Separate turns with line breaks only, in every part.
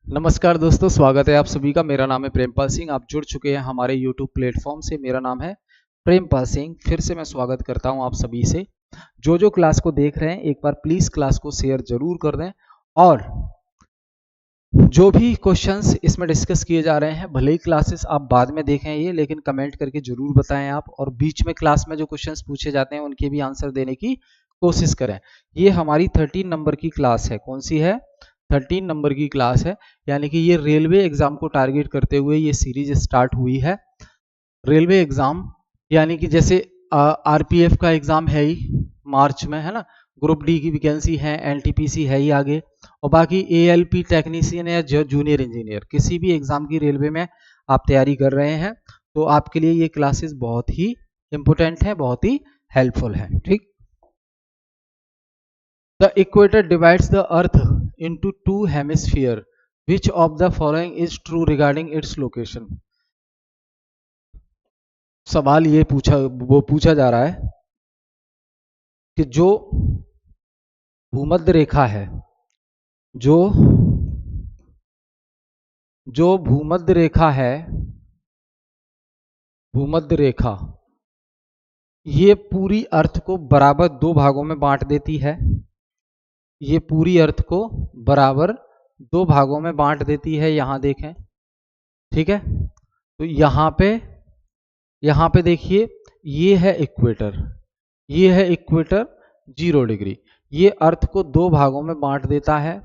नमस्कार दोस्तों, स्वागत है आप सभी का। मेरा नाम है प्रेमपाल सिंह। आप जुड़ चुके हैं हमारे YouTube प्लेटफॉर्म से। मेरा नाम है प्रेमपाल सिंह। फिर से मैं स्वागत करता हूं आप सभी से। जो क्लास को देख रहे हैं एक बार प्लीज क्लास को शेयर जरूर कर दें, और जो भी क्वेश्चंस इसमें डिस्कस किए जा रहे हैं, भले ही क्लासेस आप बाद में देखें ये, लेकिन कमेंट करके जरूर बताएं आप। और बीच में क्लास में जो क्वेश्चंस पूछे जाते हैं उनके भी आंसर देने की कोशिश करें। ये हमारी 13 नंबर की क्लास है। कौन सी है? 13 नंबर की क्लास है। यानी कि ये रेलवे एग्जाम को टारगेट करते हुए ये सीरीज स्टार्ट हुई है। रेलवे एग्जाम यानी कि जैसे आरपीएफ का एग्जाम है ही मार्च में, है ना। ग्रुप डी की वैकेंसी है, एनटीपीसी है ही आगे, और बाकी एएलपी टेक्नीशियन या जूनियर इंजीनियर किसी भी एग्जाम की रेलवे में आप तैयारी कर रहे हैं तो आपके लिए ये क्लासेस बहुत ही इंपोर्टेंट है, बहुत ही हेल्पफुल है। ठीक। The equator divides the earth into two hemispheres. Which of the following is true regarding its location? सवाल ये पूछा जा रहा है कि जो भूमध्य रेखा है, जो भूमध्य रेखा है, भूमध्य रेखा ये पूरी अर्थ को बराबर दो भागों में बांट देती है। ये पूरी अर्थ को बराबर दो भागों में बांट देती है। यहां देखें, ठीक है। तो यहां पे देखिए, ये है इक्वेटर, ये है इक्वेटर 0 डिग्री। ये अर्थ को दो भागों में बांट देता है।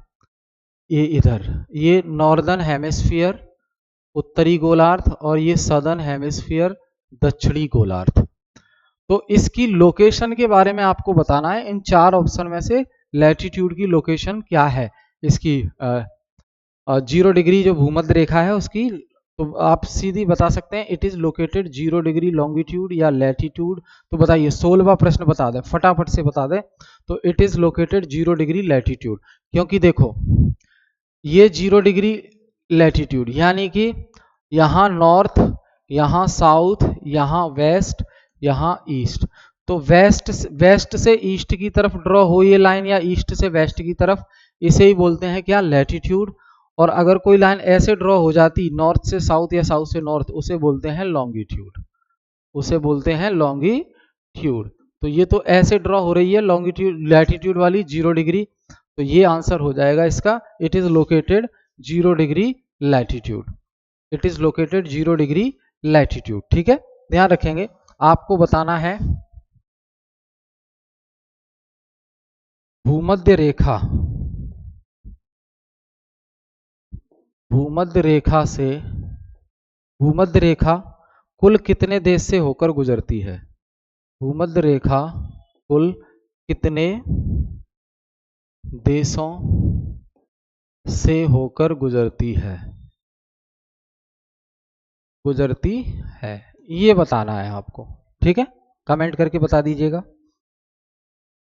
ये इधर, ये नॉर्दर्न हेमिस्फीयर उत्तरी गोलार्ध, और ये सदर्न हेमिस्फीयर दक्षिणी गोलार्ध। तो इसकी लोकेशन के बारे में आपको बताना है। इन चार ऑप्शन में से लैटिट्यूड की लोकेशन क्या है इसकी। 0 डिग्री जो भूमध्य रेखा है उसकी, तो आप सीधी बता सकते हैं it is located 0 degree longitude या लैटिट्यूड। तो बताइए, 16वां प्रश्न बता दें, फटाफट से बता दें। तो it is located 0 degree latitude, क्योंकि देखो ये 0 डिग्री लैटिट्यूड यानी कि यहाँ नॉर्थ, यहाँ साउथ, यहाँ वेस्ट, यहाँ ईस्ट। तो वेस्ट से ईस्ट की तरफ ड्रॉ हो ये लाइन, या ईस्ट से वेस्ट की तरफ, इसे ही बोलते हैं क्या? लैटिट्यूड। और अगर कोई लाइन ऐसे ड्रॉ हो जाती नॉर्थ से साउथ या साउथ से नॉर्थ, उसे बोलते हैं लॉन्गिट्यूड, उसे बोलते हैं लॉन्गिट्यूड। तो ये तो ऐसे ड्रॉ हो रही है लॉन्गिट्यूड, लैटिट्यूड वाली 0 डिग्री। तो ये आंसर हो जाएगा इसका, it is located 0 degree latitude. It is located 0 degree latitude. ठीक है, ध्यान रखेंगे। आपको बताना है भूमध्य रेखा, भूमध्य रेखा कुल कितने देश से होकर गुजरती है? भूमध्य रेखा कुल कितने देशों से होकर गुजरती है ये बताना है आपको। ठीक है, कमेंट करके बता दीजिएगा।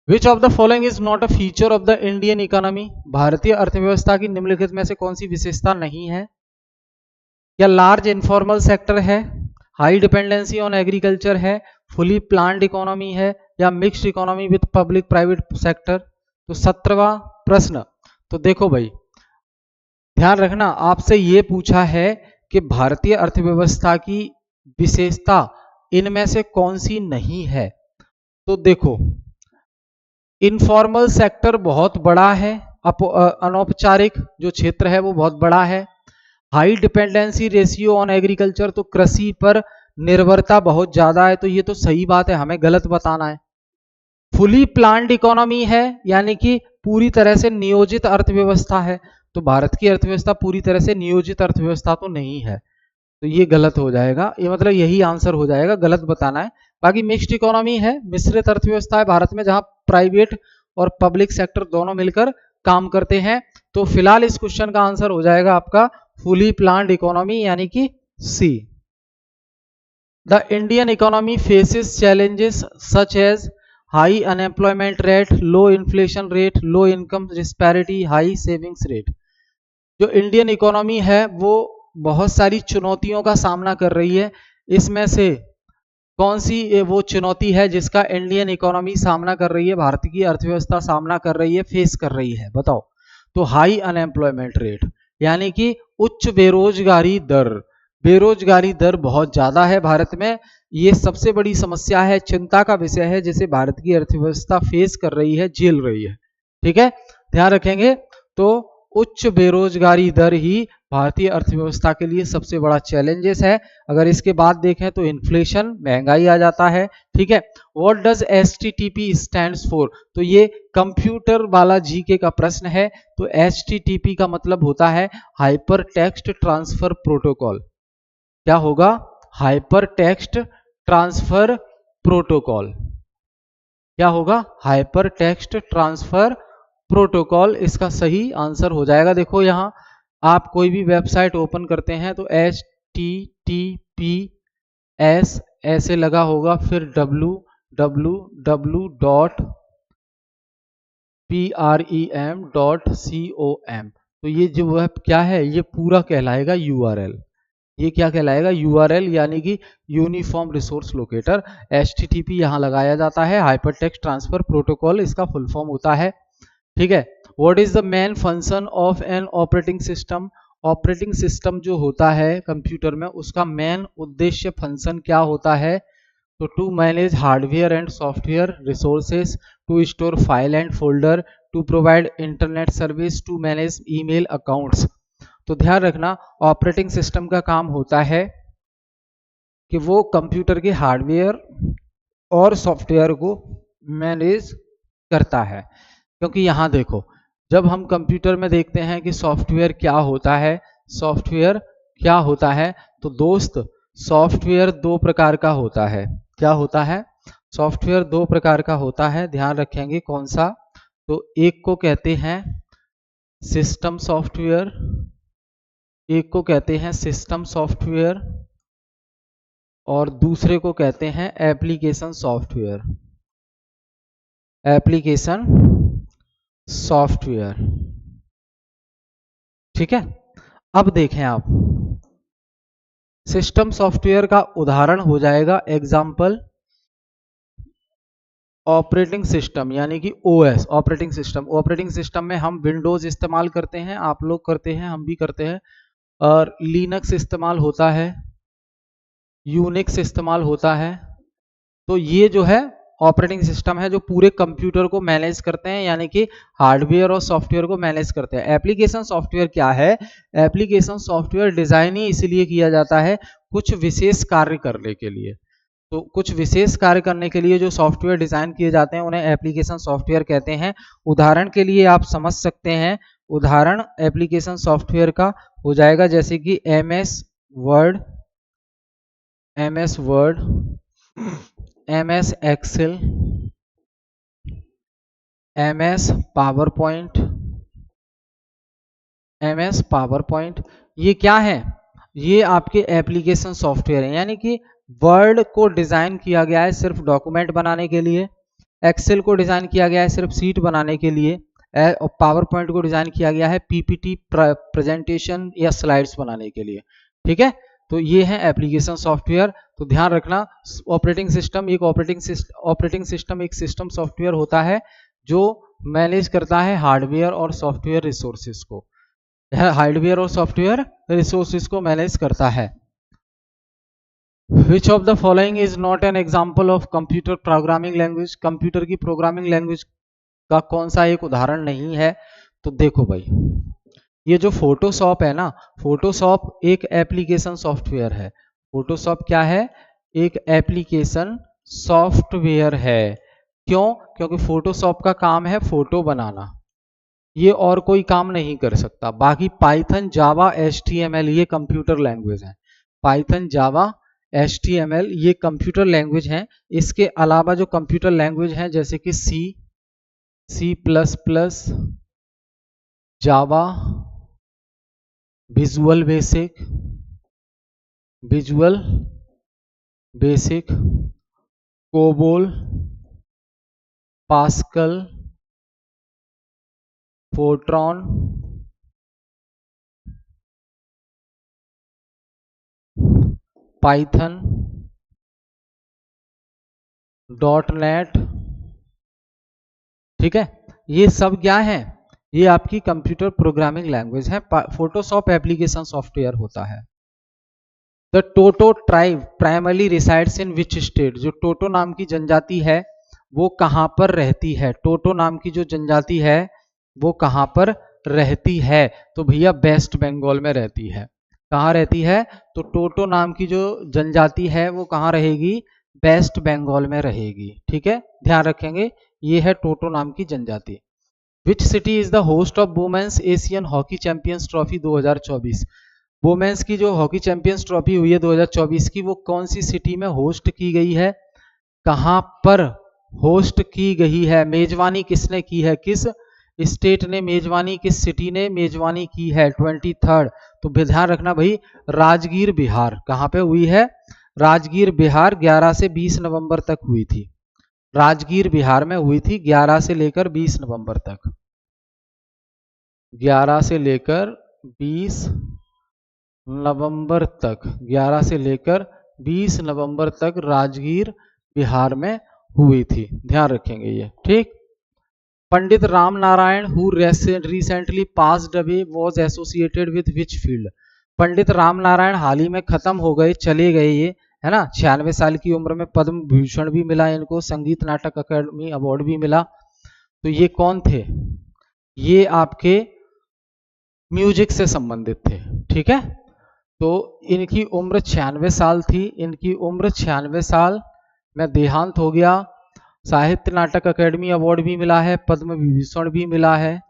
Which of the following is not a feature of the Indian economy? भारतीय अर्थव्यवस्था की निम्नलिखित में से कौन सी विशेषता नहीं है? या लार्ज इनफॉर्मल सेक्टर है, हाई डिपेंडेंसी ऑन एग्रीकल्चर है, फुली प्लान्ड इकोनॉमी है, या mixed economy with public private sector. तो 17वां प्रश्न। तो देखो भाई, ध्यान रखना, आपसे ये पूछा है कि भारतीय अर्थव्यवस्था की विशेषता इनमें से कौन सी नहीं है। तो देखो, इनफॉर्मल सेक्टर बहुत बड़ा है, अनौपचारिक जो क्षेत्र है वो बहुत बड़ा है। High dependency ratio on agriculture, तो कृषि पर निर्भरता बहुत ज्यादा है। तो ये तो सही बात है, हमें गलत बताना है। फुली प्लान्ड इकोनॉमी है, यानी कि पूरी तरह से नियोजित अर्थव्यवस्था है। तो भारत की अर्थव्यवस्था पूरी तरह से नियोजित अर्थव्यवस्था तो नहीं है, तो ये गलत हो जाएगा। ये मतलब यही आंसर हो जाएगा, गलत बताना है। बाकी मिक्स्ड इकोनॉमी है, मिश्रित अर्थव्यवस्था है भारत में, जहां प्राइवेट और पब्लिक सेक्टर दोनों मिलकर काम करते हैं। तो फिलहाल इस क्वेश्चन का आंसर हो जाएगा आपका फुली प्लान्ड इकोनॉमी, यानी कि C. The Indian economy faces challenges such as high unemployment rate, low inflation rate, low income disparity, high savings rate. जो इंडियन इकोनॉमी है वो बहुत सारी चुनौतियों का सामना कर रही है। इसमें से कौन सी वो चुनौती है जिसका इंडियन इकोनॉमी सामना कर रही है, भारत की अर्थव्यवस्था सामना कर रही है, फेस कर रही है? बताओ। तो हाई अनएम्प्लॉयमेंट रेट, यानी कि उच्च बेरोजगारी दर। बेरोजगारी दर बहुत ज्यादा है भारत में। ये सबसे बड़ी समस्या है, चिंता का विषय है, जिसे भारत की अर्थव्यवस्था फेस कर रही है, झेल रही है। ठीक है, ध्यान रखेंगे। तो उच्च बेरोजगारी दर ही भारतीय अर्थव्यवस्था के लिए सबसे बड़ा चैलेंजेस है। अगर इसके बाद देखें तो इन्फ्लेशन, महंगाई आ जाता है। ठीक है, what does HTTP stands for? तो ये कंप्यूटर वाला जीके का प्रश्न है। तो HTTP का मतलब होता है हाइपर टेक्स्ट ट्रांसफर प्रोटोकॉल। क्या होगा? Hyper text transfer protocol. क्या होगा? हाइपर टेक्स्ट ट्रांसफर प्रोटोकॉल इसका सही आंसर हो जाएगा। देखो यहां आप कोई भी वेबसाइट ओपन करते हैं तो HTTPS ऐसे लगा होगा, फिर www.prem.com। तो ये जो है क्या है, ये पूरा कहलाएगा URL। ये क्या कहलाएगा? URL, यानी कि यूनिफॉर्म रिसोर्स लोकेटर। HTTP यहाँ लगाया जाता है, हाइपर टेक्स्ट ट्रांसफर प्रोटोकॉल इसका फुल फॉर्म होता है। ठीक है, what is the main function of an operating system? Operating system जो होता है कंप्यूटर में, उसका मेन उद्देश्य, फंक्शन क्या होता है? तो to manage hardware and software resources, to store file and folder, to provide internet service, to manage email accounts. तो ध्यान रखना, ऑपरेटिंग सिस्टम का काम होता है कि वो कंप्यूटर के हार्डवेयर और सॉफ्टवेयर को मैनेज करता है। क्योंकि यहाँ देखो, जब हम कंप्यूटर में देखते हैं कि सॉफ्टवेयर क्या होता है, सॉफ्टवेयर क्या होता है, तो दोस्त सॉफ्टवेयर दो प्रकार का होता है। क्या होता है? सॉफ्टवेयर दो प्रकार का होता है, ध्यान रखेंगे कौन सा। तो एक को कहते हैं सिस्टम सॉफ्टवेयर, एक को कहते हैं सिस्टम सॉफ्टवेयर, और दूसरे को कहते हैं एप्लीकेशन सॉफ्टवेयर। Application software. ठीक है, अब देखें आप, सिस्टम सॉफ्टवेयर का उदाहरण हो जाएगा, एग्जाम्पल ऑपरेटिंग सिस्टम, यानी कि OS operating system. Operating system में हम विंडोज इस्तेमाल करते हैं, आप लोग करते हैं, हम भी करते हैं, और लिनक्स इस्तेमाल होता है, यूनिक्स इस्तेमाल होता है। तो ये जो है ऑपरेटिंग सिस्टम है जो पूरे कंप्यूटर को मैनेज करते हैं, यानी कि हार्डवेयर और सॉफ्टवेयर को मैनेज करते हैं। एप्लीकेशन सॉफ्टवेयर क्या है? एप्लीकेशन सॉफ्टवेयर डिजाइन ही इसलिए किया जाता है कुछ विशेष कार्य करने के लिए। तो कुछ विशेष कार्य करने के लिए जो सॉफ्टवेयर डिजाइन किए जाते हैं उन्हें एप्लीकेशन सॉफ्टवेयर कहते हैं। उदाहरण के लिए आप समझ सकते हैं, उदाहरण एप्लीकेशन सॉफ्टवेयर का हो जाएगा जैसे कि MS Word, MS Excel, MS PowerPoint. ये क्या है? ये आपके एप्लीकेशन सॉफ्टवेयर है, यानी कि वर्ड को डिजाइन किया गया है सिर्फ डॉक्यूमेंट बनाने के लिए, एक्सेल को डिजाइन किया गया है सिर्फ सीट बनाने के लिए, और पावर पॉइंट को डिजाइन किया गया है PPT प्रेजेंटेशन या स्लाइड्स बनाने के लिए। ठीक है, तो ये है एप्लीकेशन सॉफ्टवेयर। तो ध्यान रखना, ऑपरेटिंग सिस्टम एक सिस्टम सॉफ्टवेयर होता है जो मैनेज करता है हार्डवेयर और सॉफ्टवेयर रिसोर्सेज को, हार्डवेयर और सॉफ्टवेयर रिसोर्सेज को मैनेज करता है। Which of the following is not an example of computer programming language? Computer की प्रोग्रामिंग लैंग्वेज का कौन सा एक उदाहरण नहीं है? तो देखो भाई, ये जो फोटोशॉप है ना, फोटोशॉप एक एप्लीकेशन सॉफ्टवेयर है। फोटोशॉप क्या है? एक एप्लीकेशन सॉफ्टवेयर है। क्यों? क्योंकि फोटोशॉप का काम है फोटो बनाना, ये और कोई काम नहीं कर सकता। बाकी पाइथन, जावा, HTML ये कंप्यूटर लैंग्वेज है। पाइथन, जावा, HTML ये कंप्यूटर लैंग्वेज हैं। इसके अलावा जो कंप्यूटर लैंग्वेज हैं जैसे कि C++, Java, visual basic, COBOL, Pascal, Fortran, Python, .NET। ठीक है, ये सब क्या है? ये आपकी कंप्यूटर प्रोग्रामिंग लैंग्वेज है। फोटोशॉप एप्लीकेशन सॉफ्टवेयर होता है। The Toto tribe primarily resides in which state, जो टोटो नाम की जनजाति है वो कहाँ पर रहती है? टोटो नाम की जो जनजाति है वो कहाँ पर रहती है? तो भैया वेस्ट बंगाल में रहती है। कहाँ रहती है? तो टोटो नाम की जो जनजाति है वो कहाँ रहेगी? वेस्ट बंगाल में रहेगी। ठीक है, ध्यान रखेंगे, ये है टोटो नाम की जनजाति। Which city is the host of women's Asian hockey champions trophy 2024? Women's की जो हॉकी चैंपियंस ट्रॉफी हुई है 2024 की, वो कौन सी सिटी में होस्ट की गई है? कहां पर होस्ट की गई है? मेजबानी किसने की है? किस स्टेट ने मेजबानी, किस सिटी ने मेजबानी की है? 23rd। तो ध्यान रखना भाई, राजगीर बिहार। कहां पे हुई है? राजगीर बिहार। 11 से 20 नवंबर तक हुई थी। राजगीर बिहार में हुई थी 11 से लेकर 20 नवंबर तक। 11 से लेकर 20 नवंबर तक, 11 से लेकर 20 नवंबर तक राजगीर बिहार में हुई थी। ध्यान रखेंगे ये, ठीक। Pandit Ram Narayan who recently passed away was associated with which field? Pandit Ram Narayan हाल ही में खत्म हो गए, चले गए ये, है ना। 96 साल की उम्र में पद्म भूषण भी मिला इनको, संगीत नाटक अकादमी अवार्ड भी मिला। तो ये कौन थे? ये आपके म्यूजिक से संबंधित थे। ठीक है, तो इनकी उम्र 96 साल थी। इनकी उम्र 96 साल में देहांत हो गया। साहित्य नाटक अकादमी अवार्ड भी मिला है, पद्म विभूषण भी मिला है,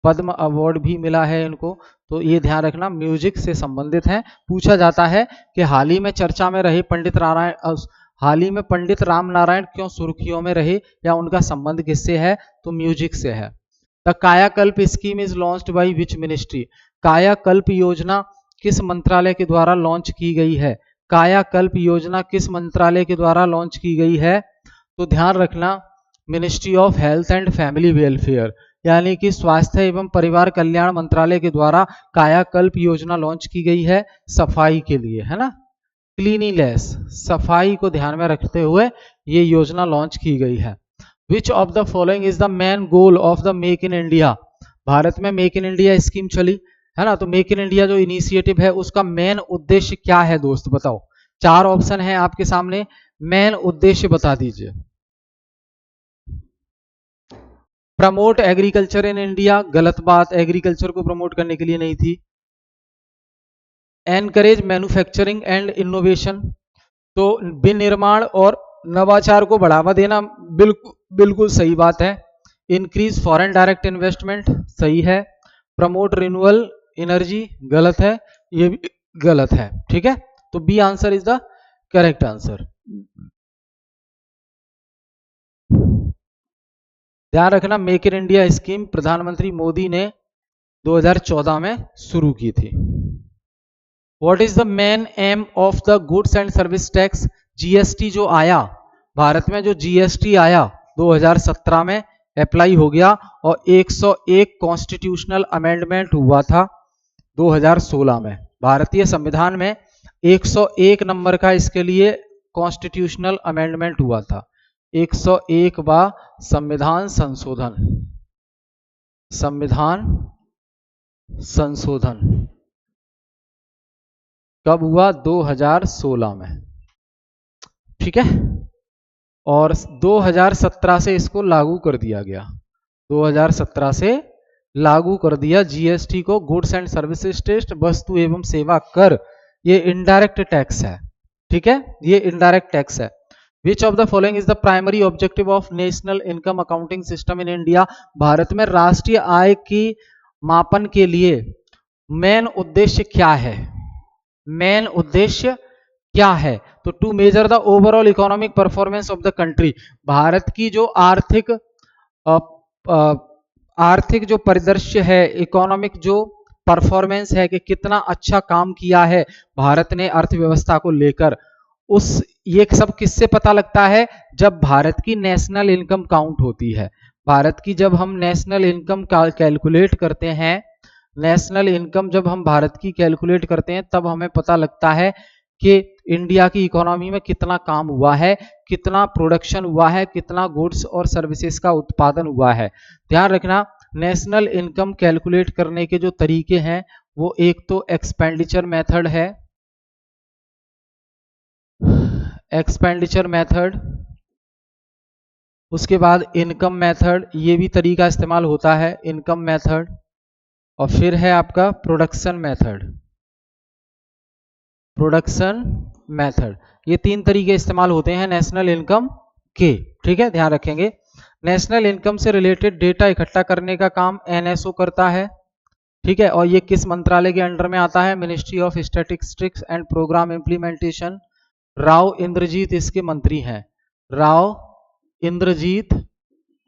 पद्म अवार्ड भी मिला है इनको। तो ये ध्यान रखना, म्यूजिक से संबंधित है। पूछा जाता है कि हाल ही में चर्चा में रहे पंडित नारायण, हाल ही में पंडित राम नारायण क्यों सुर्खियों में रहे, या उनका संबंध किससे है? तो म्यूजिक से है। द कायाकल्प scheme is launched by which ministry? कायाकल्प योजना किस मंत्रालय के द्वारा लॉन्च की गई है? कायाकल्प योजना किस मंत्रालय के द्वारा लॉन्च की गई है? तो ध्यान रखना, ministry of health and family welfare, यानी कि स्वास्थ्य एवं परिवार कल्याण मंत्रालय के द्वारा कायाकल्प योजना लॉन्च की गई है सफाई के लिए, है ना। क्लीनिनेस, सफाई को ध्यान में रखते हुए ये योजना लॉन्च की गई है। Which of the following is the main goal of the make in India? Bharat में मेक इन इंडिया स्कीम चली, है ना। तो मेक इन इंडिया जो इनिशिएटिव है उसका मेन उद्देश्य क्या है दोस्त, बताओ। 4 ऑप्शन है आपके सामने, मेन उद्देश्य बता दीजिए। प्रमोट एग्रीकल्चर इन इंडिया, गलत बात, एग्रीकल्चर को प्रमोट करने के लिए नहीं थी। एनकरेज मैन्युफैक्चरिंग एंड इनोवेशन, तो विनिर्माण और नवाचार को बढ़ावा देना, बिल्कुल सही बात है। इंक्रीज फॉरेन डायरेक्ट इन्वेस्टमेंट, सही है। प्रमोट रिन्यूएबल एनर्जी, गलत है, ये भी गलत है। ठीक है, तो B answer is the correct answer. ध्यान रखना, मेक इन इंडिया स्कीम प्रधानमंत्री मोदी ने 2014 में शुरू की थी। What is the main M of the goods and service tax? GST जो आया भारत में, जो जीएसटी आया 2017 में अप्लाई हो गया, और 101 कॉन्स्टिट्यूशनल अमेंडमेंट हुआ था 2016 में। भारतीय संविधान में 101 नंबर का इसके लिए कॉन्स्टिट्यूशनल अमेंडमेंट हुआ था। 101वां संविधान संशोधन, संविधान संशोधन कब हुआ? 2016 में। ठीक है, और 2017 से इसको लागू कर दिया गया। 2017 से लागू कर दिया जीएसटी को, गुड्स एंड सर्विसेज टैक्स, वस्तु एवं सेवा कर, ये इनडायरेक्ट टैक्स है। ठीक है, ये इनडायरेक्ट टैक्स है। Which of the following is the primary objective of national income accounting system in India? Bharat में राष्ट्रीय आय की मापन के लिए मेन उद्देश्य क्या है? मेन उद्देश्य क्या है? तो to measure the overall economic performance of the country, Bharat की जो आर्थिक जो परिदृश्य है, इकोनॉमिक जो परफॉर्मेंस है कि कितना अच्छा काम किया है भारत ने अर्थव्यवस्था को लेकर, उस ये सब किससे पता लगता है? जब भारत की नेशनल इनकम काउंट होती है। भारत की जब हम नेशनल इनकम कैलकुलेट करते हैं, नेशनल इनकम जब हम भारत की कैलकुलेट करते हैं, तब हमें पता लगता है कि इंडिया की इकोनॉमी में कितना काम हुआ है, कितना प्रोडक्शन हुआ है, कितना गुड्स और सर्विसेज का उत्पादन हुआ है। ध्यान रखना, नेशनल इनकम कैलकुलेट करने के जो तरीके हैं वो एक तो एक्सपेंडिचर मेथड है, एक्सपेंडिचर मेथड, उसके बाद इनकम मेथड, ये भी तरीका इस्तेमाल होता है इनकम मेथड, और फिर है आपका प्रोडक्शन मेथड, प्रोडक्शन मेथड। ये तीन तरीके इस्तेमाल होते हैं नेशनल इनकम के, ठीक है, ध्यान रखेंगे। नेशनल इनकम से रिलेटेड डेटा इकट्ठा करने का काम एनएसओ करता है, ठीक है, और ये किस मंत्रालय के अंडर में आता है? Ministry of statistics and programme implementation. Rao Inderjit इसके मंत्री हैं, राव इंद्रजीत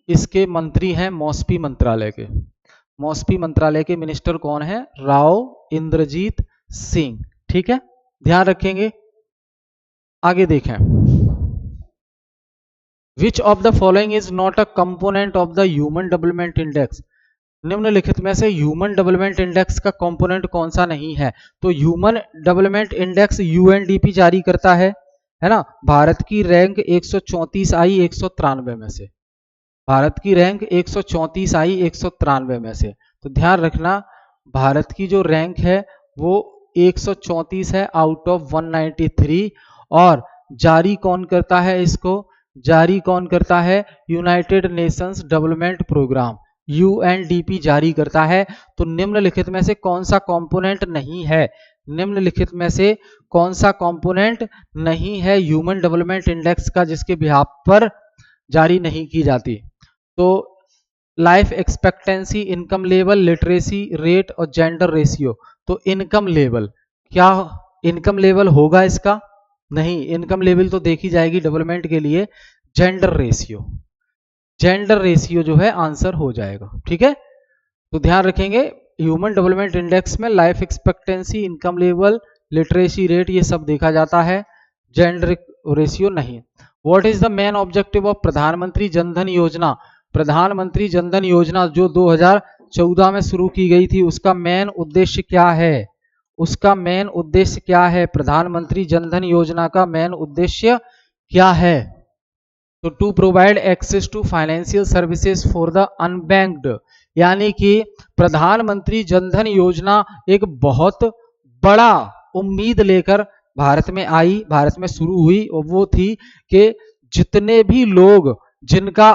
इसके मंत्री हैं मॉस्पी मंत्रालय के। मॉस्पी मंत्रालय के मिनिस्टर कौन है? राव इंद्रजीत सिंह, ठीक है, ध्यान रखेंगे। आगे देखें, which of the following is not a component of the human development index. निम्नलिखित में से ह्यूमन डेवलपमेंट इंडेक्स का कंपोनेंट कौन सा नहीं है? तो ह्यूमन डेवलपमेंट इंडेक्स यूएनडीपी जारी करता है ना। भारत की रैंक 134 आई 193 में से, भारत की रैंक 134 आई 193 में से। तो ध्यान रखना, भारत की जो रैंक है वो 134 है आउट ऑफ 193, और जारी कौन करता है इसको? जारी कौन करता है? United Nations Development Programme, UNDP जारी करता है। तो निम्नलिखित में से कौन सा कंपोनेंट नहीं है? निम्नलिखित में से कौन सा कंपोनेंट नहीं है ह्यूमन डेवलपमेंट इंडेक्स का जिसके बिहाफ पर जारी नहीं की जाती? तो life expectancy, income level, literacy rate और जेंडर रेशियो। तो इनकम लेवल, क्या इनकम लेवल होगा इसका? नहीं, इनकम लेवल तो देखी जाएगी डेवलपमेंट के लिए जेंडर रेशियो, जेंडर रेशियो जो है आंसर हो जाएगा, ठीक है। तो ध्यान रखेंगे, ह्यूमन डेवलपमेंट इंडेक्स में life expectancy, income level, literacy rate ये सब देखा जाता है, जेंडर रेशियो नहीं। What is the main objective of प्रधानमंत्री जनधन योजना? प्रधानमंत्री जनधन योजना जो 2014 में शुरू की गई थी, उसका मेन उद्देश्य क्या है? उसका मेन उद्देश्य क्या है? प्रधानमंत्री जनधन योजना का मेन उद्देश्य क्या है? तो to provide access to financial services for the unbanked, यानी कि प्रधानमंत्री जनधन योजना एक बहुत बड़ा उम्मीद लेकर भारत में आई, भारत में शुरू हुई, और वो थी कि जितने भी लोग जिनका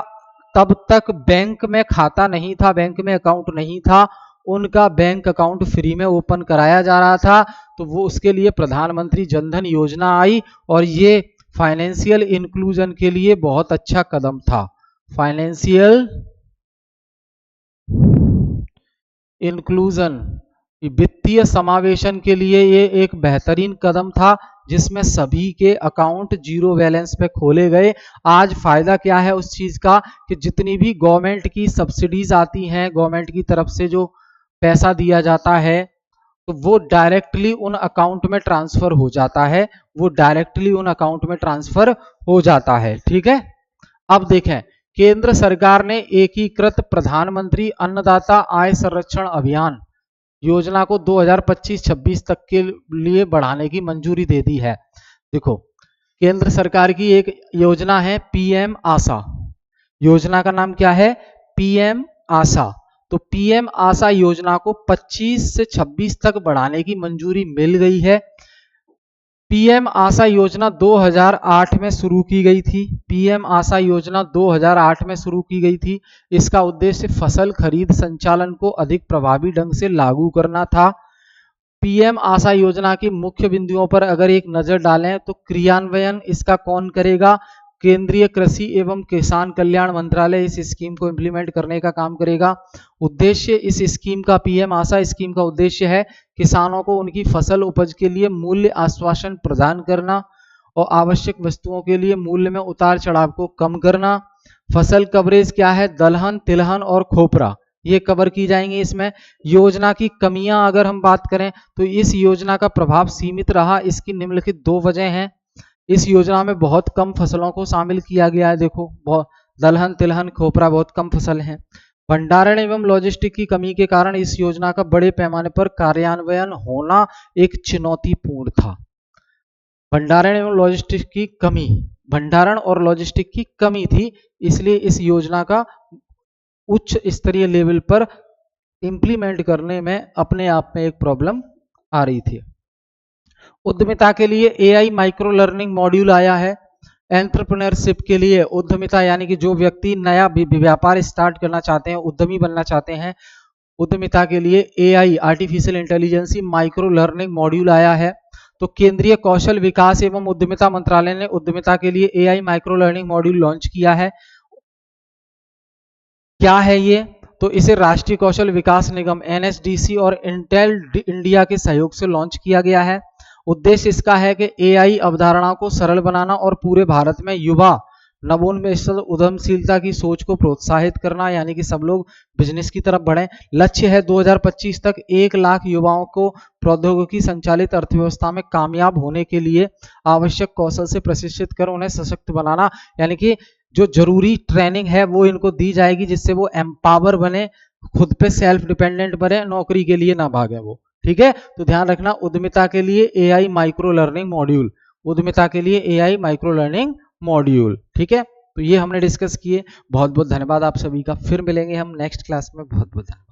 तब तक बैंक में खाता नहीं था, बैंक में अकाउंट नहीं था, उनका बैंक अकाउंट फ्री में ओपन कराया जा रहा था। तो वो उसके लिए प्रधानमंत्री जनधन योजना आई, और ये फाइनेंशियल इंक्लूजन के लिए बहुत अच्छा कदम था। फाइनेंशियल इंक्लूजन, वित्तीय समावेशन के लिए ये एक बेहतरीन कदम था, जिसमें सभी के अकाउंट जीरो बैलेंस पे खोले गए। आज फायदा क्या है उस चीज का कि जितनी भी गवर्नमेंट की सब्सिडीज आती हैं, गवर्नमेंट की तरफ से जो पैसा दिया जाता है, तो वो डायरेक्टली उन अकाउंट में ट्रांसफर हो जाता है, वो डायरेक्टली उन अकाउंट में ट्रांसफर हो जाता है, ठीक है। अब देखें, केंद्र सरकार ने एकीकृत प्रधानमंत्री अन्नदाता आय संरक्षण अभियान योजना को 2025-26 तक के लिए बढ़ाने की मंजूरी दे दी है। देखो, केंद्र सरकार की एक योजना है पीएम आशा, योजना का नाम क्या है? पीएम आशा। तो पीएम आशा योजना को 25 से 26 तक बढ़ाने की मंजूरी मिल गई है। पीएम आशा योजना 2008 में शुरू की गई थी, पीएम आशा योजना 2008 में शुरू की गई थी। इसका उद्देश्य फसल खरीद संचालन को अधिक प्रभावी ढंग से लागू करना था। पीएम आशा योजना की मुख्य बिंदुओं पर अगर एक नजर डालें तो क्रियान्वयन इसका कौन करेगा? केंद्रीय कृषि एवं किसान कल्याण मंत्रालय इस स्कीम को इंप्लीमेंट करने का काम करेगा। उद्देश्य इस स्कीम का, पीएम आशा स्कीम का उद्देश्य है किसानों को उनकी फसल उपज के लिए मूल्य आश्वासन प्रदान करना और आवश्यक वस्तुओं के लिए मूल्य में उतार चढ़ाव को कम करना। फसल कवरेज क्या है? दलहन, तिलहन और खोपरा ये कवर की जाएंगी इसमें। योजना की कमियां अगर हम बात करें तो इस योजना का प्रभाव सीमित रहा। इसकी निम्नलिखित दो वजह हैं। इस योजना में बहुत कम फसलों को शामिल किया गया है। देखो, बहुत दलहन, तिलहन, खोपरा बहुत कम फसल हैं। भंडारण एवं लॉजिस्टिक की कमी के कारण इस योजना का बड़े पैमाने पर कार्यान्वयन होना एक चुनौतीपूर्ण था। भंडारण एवं लॉजिस्टिक की कमी, भंडारण और लॉजिस्टिक की कमी थी, इसलिए इस योजना का उच्च स्तरीय लेवल पर इंप्लीमेंट करने में अपने आप में एक प्रॉब्लम आ रही थी। उद्यमिता के लिए एआई माइक्रो लर्निंग मॉड्यूल आया है। एंटरप्रेन्योरशिप के लिए उद्यमिता यानी कि जो व्यक्ति नया व्यापार स्टार्ट करना चाहते हैं, उद्यमी बनना चाहते हैं, उद्यमिता के लिए AI artificial intelligence micro learning module आया है। तो केंद्रीय कौशल विकास एवं उद्यमिता मंत्रालय ने उद्यमिता के लिए AI micro learning module launch किया है। क्या है ये? तो इसे राष्ट्रीय कौशल विकास निगम एनएसडीसी और इंटेल इंडिया के सहयोग से लॉन्च किया गया है। उद्देश्य इसका है कि एआई अवधारणा को सरल बनाना और पूरे भारत में युवा नवोन्मेष उद्यमशीलता की सोच को प्रोत्साहित करना, यानी कि सब लोग बिजनेस की तरफ बढ़ें। लक्ष्य है 2025 तक 1 लाख युवाओं को प्रौद्योगिकी संचालित अर्थव्यवस्था में कामयाब होने के लिए आवश्यक कौशल से प्रशिक्षित कर उन्हें सशक्त बनाना, यानी कि जो जरूरी ट्रेनिंग है वो इनको दी जाएगी जिससे वो एम्पावर बने, खुद पे सेल्फ डिपेंडेंट बने, नौकरी के लिए ना भागे वो। ठीक है, तो ध्यान रखना उद्यमिता के लिए एआई माइक्रो लर्निंग मॉड्यूल, उद्यमिता के लिए एआई माइक्रो लर्निंग मॉड्यूल। ठीक है, तो ये हमने डिस्कस किए। बहुत बहुत धन्यवाद आप सभी का। फिर मिलेंगे हम नेक्स्ट क्लास में। बहुत बहुत धन्यवाद।